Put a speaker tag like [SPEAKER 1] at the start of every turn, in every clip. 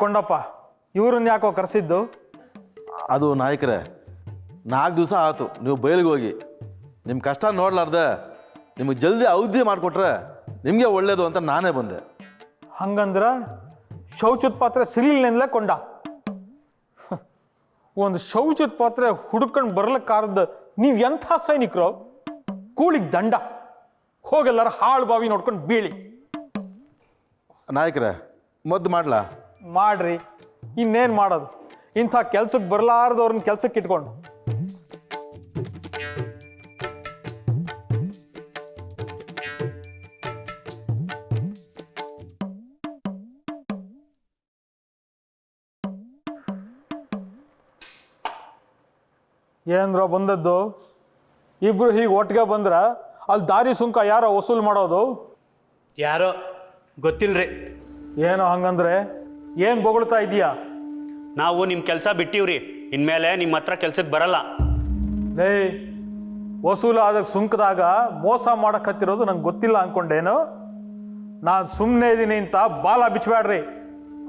[SPEAKER 1] ಕೊಂಡಪ್ಪ, ಇವ್ರನ್ನ ಯಾಕೋ ಕರೆಸಿದ್ದು?
[SPEAKER 2] ಅದು ನಾಯಕರೇ, 4 ದಿವಸ ಆಯ್ತು ನೀವು ಬಯಲಿಗೆ ಹೋಗಿ. ನಿಮ್ಮ ಕಷ್ಟ ನೋಡ್ಲಾರ್ದೆ ನಿಮಗೆ ಜಲ್ದಿ ಔಷಧಿ ಮಾಡಿಕೊಟ್ರೆ ನಿಮಗೆ ಒಳ್ಳೇದು ಅಂತ ನಾನೇ ಬಂದೆ.
[SPEAKER 1] ಹಂಗಂದ್ರ ಶೌಚದ ಪಾತ್ರೆ ಸಿಲಿಲ್ನೆಲ್ಲ ಕೊಂಡ? ಒಂದು ಶೌಚದ ಪಾತ್ರೆ ಹುಡ್ಕೊಂಡು ಬರ್ಲಿಕ್ಕಾರ್ದ ನೀವು ಎಂಥ ಸೈನಿಕರು? ಕೂಳಿಗೆ ದಂಡ. ಹೋಗೆಲ್ಲರ ಹಾಳು ಬಾವಿ ನೋಡ್ಕೊಂಡು ಬೀಳಿ.
[SPEAKER 2] ನಾಯಕರೇ, ಮದ್ದು ಮಾಡ್ಲಾ?
[SPEAKER 1] ಮಾಡ್ರಿ, ಇನ್ನೇನು ಮಾಡೋದು? ಇಂಥ ಕೆಲ್ಸಕ್ಕೆ ಬರಲಾರ್ದವ್ರನ್ನ ಕೆಲ್ಸಕ್ಕೆ ಇಟ್ಕೊಂಡು. ಏನರ ಬಂದದ್ದು? ಇಬ್ರು ಹೀಗೆ ಒಟ್ಟಿಗೆ ಬಂದ್ರ ಅಲ್ಲಿ ದಾರಿ ಸುಂಕ ಯಾರೋ ವಸೂಲು ಮಾಡೋದು?
[SPEAKER 3] ಯಾರೋ ಗೊತ್ತಿಲ್ರಿ.
[SPEAKER 1] ಏನೋ ಹಂಗಂದ್ರೆ ಏನು ಬೊಗಳ್ತಾ ಇದೀಯಾ?
[SPEAKER 3] ನಾವು ನಿಮ್ಮ ಕೆಲಸ ಬಿಟ್ಟಿವ್ರಿ, ಇನ್ಮೇಲೆ ನಿಮ್ಮ ಹತ್ರ ಕೆಲ್ಸಕ್ಕೆ ಬರಲ್ಲ.
[SPEAKER 1] ಲೇ, ವಸೂಲು ಆದಾಗ ಸುಂಕದಾಗ ಮೋಸ ಮಾಡಕತ್ತಿರೋದು ನಂಗೆ ಗೊತ್ತಿಲ್ಲ ಅನ್ಕೊಂಡೇನು? ನಾನು ಸುಮ್ಮನೆ ಇದ್ದೀನಿ ಅಂತ ಬಾಲ ಬಿಚ್ಚಬೇಡ್ರಿ.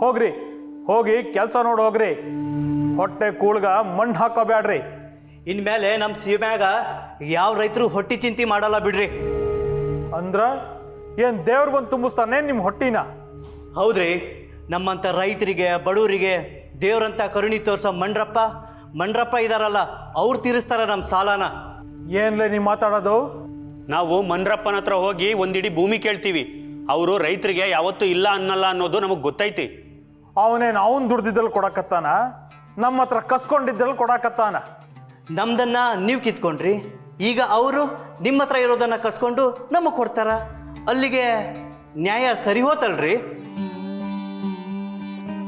[SPEAKER 1] ಹೋಗ್ರಿ, ಹೋಗಿ ಕೆಲಸ ನೋಡಿ ಹೋಗ್ರಿ. ಹೊಟ್ಟೆ ಕೂಳ್ಗ ಮಣ್ಣು ಹಾಕೋಬೇಡ್ರಿ.
[SPEAKER 4] ಇನ್ಮೇಲೆ ನಮ್ಮ ಸೀಮ್ಯಾಗ ಯಾವ ರೈತರು ಹೊಟ್ಟಿ ಚಿಂತೆ ಮಾಡಲ್ಲ ಬಿಡ್ರಿ.
[SPEAKER 1] ಅಂದ್ರ ಏನು ದೇವ್ರು ಬಂದು ತುಂಬಿಸ್ತಾನೆ ನಿಮ್ಮ ಹೊಟ್ಟಿನ?
[SPEAKER 4] ಹೌದ್ರಿ, ನಮ್ಮಂಥ ರೈತರಿಗೆ ಬಡವರಿಗೆ ದೇವ್ರಂತ ಕರುಣಿ ತೋರ್ಸೋ ಮಂಡ್ರಪ್ಪ ಇದಾರಲ್ಲ, ಅವ್ರು ತೀರಿಸ್ತಾರ ನಮ್ಮ ಸಾಲನ.
[SPEAKER 1] ಏನ್ಲೇ ನೀವು ಮಾತಾಡೋದು?
[SPEAKER 3] ನಾವು ಮನ್ರಪ್ಪನ ಹತ್ರ ಹೋಗಿ ಒಂದಿಡೀ ಭೂಮಿ ಕೇಳ್ತೀವಿ. ಅವರು ರೈತರಿಗೆ ಯಾವತ್ತೂ ಇಲ್ಲ ಅನ್ನಲ್ಲ ಅನ್ನೋದು ನಮಗೆ ಗೊತ್ತೈತಿ.
[SPEAKER 1] ಅವನೇನು ಅವನು ದುಡ್ದಿದ್ದಲ್ಲಿ ಕೊಡಕತ್ತಾನ? ನಮ್ಮ ಹತ್ರ ಕಸ್ಕೊಂಡಿದ್ದಲ್ಲಿ ಕೊಡಕತ್ತಾನ?
[SPEAKER 4] ನಮ್ದನ್ನ ನೀವು ಕಿತ್ಕೊಂಡ್ರಿ, ಈಗ ಅವರು ನಿಮ್ಮ ಹತ್ರ ಇರೋದನ್ನ ಕಸ್ಕೊಂಡು ನಮಗೆ ಕೊಡ್ತಾರ. ಅಲ್ಲಿಗೆ ನ್ಯಾಯ ಸರಿ ಹೋತಲ್ರಿ?